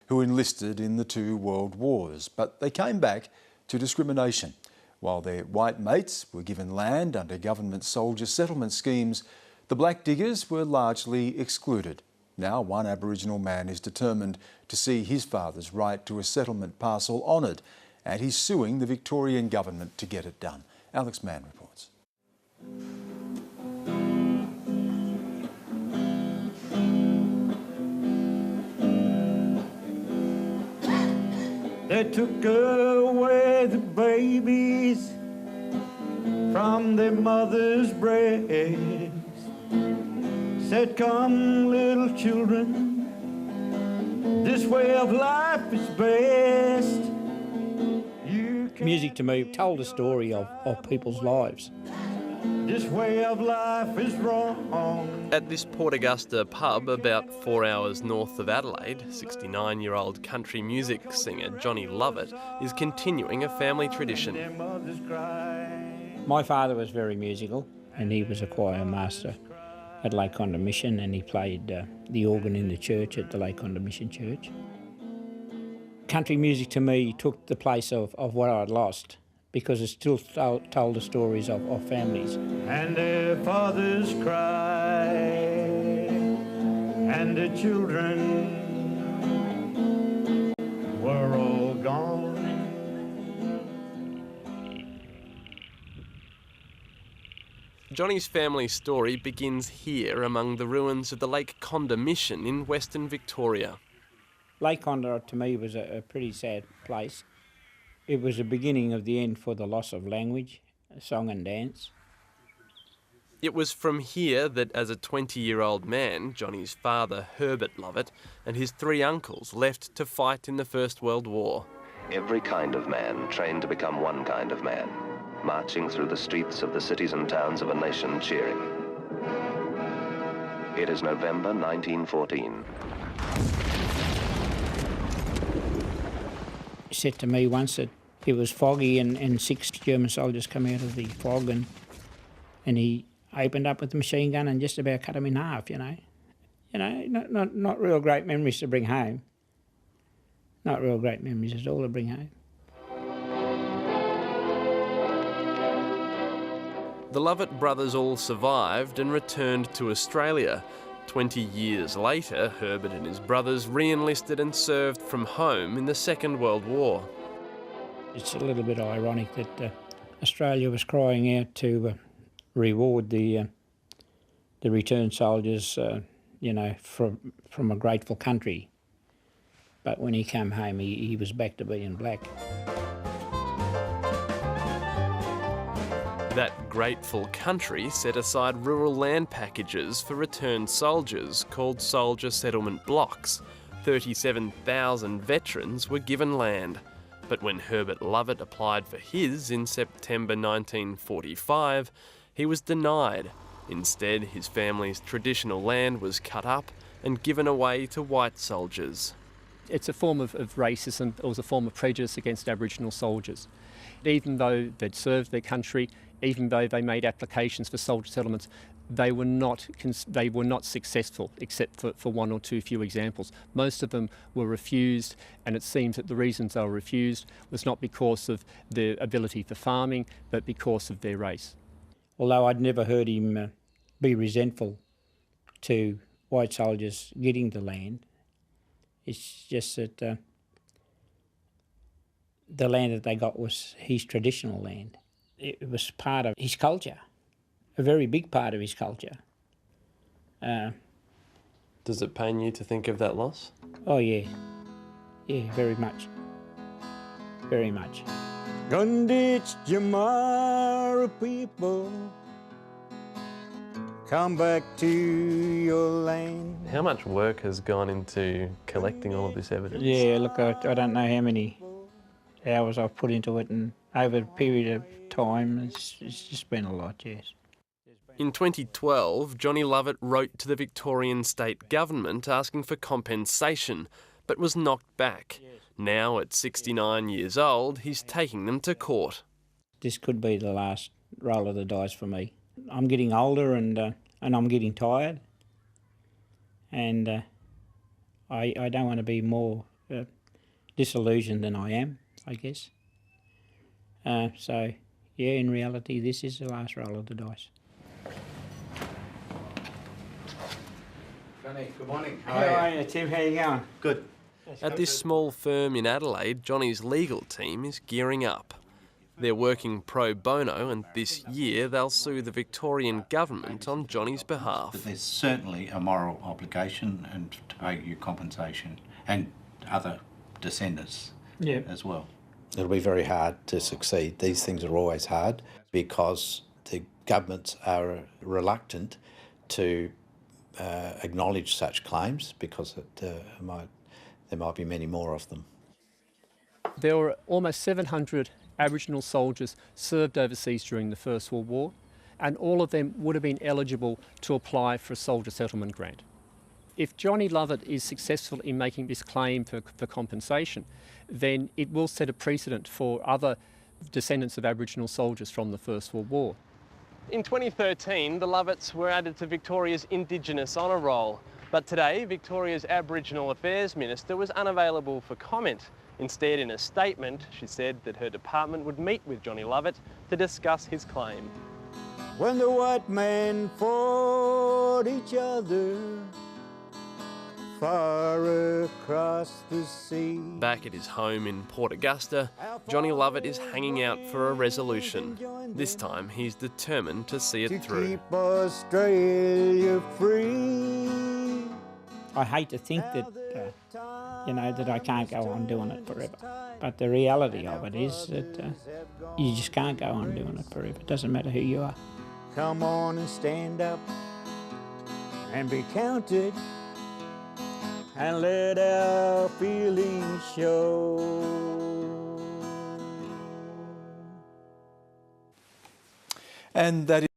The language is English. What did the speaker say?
who enlisted in the two world wars, but they came back to discrimination. While their white mates were given land under government soldier settlement schemes, the black diggers were largely excluded. Now one Aboriginal man is determined to see his father's right to a settlement parcel honoured, and he's suing the Victorian government to get it done. Alex Mann reports. They took away the babies from their mother's breast. Said, come little children, this way of life is best. Music to me told a story of people's lives. This way of life is wrong. At this Port Augusta pub about 4 hours north of Adelaide, 69-year-old country music singer Johnny Lovett is continuing a family tradition. My father was very musical, and he was a choir master at Lake Conda Mission, and he played the organ in the church at the Lake Conda Mission Church. Country music to me took the place of what I'd lost, because it still told the stories of families. And their fathers cry, and their children were all gone. Johnny's family story begins here among the ruins of the Lake Conda Mission in Western Victoria. Lake Conda to me was a pretty sad place. It was the beginning of the end for the loss of language, song and dance. It was from here that as a 20-year-old man, Johnny's father, Herbert Lovett, and his three uncles left to fight in the First World War. Every kind of man trained to become one kind of man, marching through the streets of the cities and towns of a nation cheering. It is November 1914. He said to me once that it was foggy and 6 German soldiers come out of the fog and he opened up with the machine gun and just about cut them in half, you know. Not real great memories to bring home. Not real great memories at all to bring home. The Lovett brothers all survived and returned to Australia. 20 years later, Herbert and his brothers re-enlisted and served from home in the Second World War. It's a little bit ironic that Australia was crying out to reward the returned soldiers, from a grateful country. But when he came home, he was back to being black. That grateful country set aside rural land packages for returned soldiers called soldier settlement blocks. 37,000 veterans were given land. But when Herbert Lovett applied for his in September 1945, he was denied. Instead, his family's traditional land was cut up and given away to white soldiers. It's a form of racism. It was a form of prejudice against Aboriginal soldiers. Even though they'd served their country, even though they made applications for soldier settlements, they were not successful, except for one or two few examples. Most of them were refused, and it seems that the reasons they were refused was not because of their ability for farming, but because of their race. Although I'd never heard him be resentful to white soldiers getting the land, it's just that the land that they got was his traditional land. It was part of his culture, a very big part of his culture. Does it pain you to think of that loss? Oh yeah, very much, very much. Gunditch Jamara people, come back to your land. How much work has gone into collecting all of this evidence? Yeah, look, I don't know how many hours I've put into it, and over a period of time, it's just been a lot, yes. In 2012, Johnny Lovett wrote to the Victorian state government asking for compensation, but was knocked back. Now, at 69 years old, he's taking them to court. This could be the last roll of the dice for me. I'm getting older and I'm getting tired, and I don't want to be more disillusioned than I am, I guess. So, yeah, in reality, this is the last roll of the dice. Johnny, good morning. How are you, Tim? How you going? Good. At this small firm in Adelaide, Johnny's legal team is gearing up. They're working pro bono, and this year they'll sue the Victorian government on Johnny's behalf. But there's certainly a moral obligation and to pay you compensation and other descendants as well. It'll be very hard to succeed. These things are always hard because the governments are reluctant to acknowledge such claims because there might be many more of them. There were almost 700 Aboriginal soldiers served overseas during the First World War, and all of them would have been eligible to apply for a soldier settlement grant. If Johnny Lovett is successful in making this claim for compensation, then it will set a precedent for other descendants of Aboriginal soldiers from the First World War. In 2013, the Lovetts were added to Victoria's Indigenous Honour Roll, but today Victoria's Aboriginal Affairs Minister was unavailable for comment. Instead, in a statement, she said that her department would meet with Johnny Lovett to discuss his claim. When the white men fought each other far across the sea. Back at his home in Port Augusta, Johnny Lovett is hanging out for a resolution. This time, he's determined to see it through. Keep Australia free. I hate to think that, that I can't go on doing it forever. But the reality of it is that you just can't go on doing it forever. It doesn't matter who you are. Come on and stand up and be counted and let our feelings show. And that is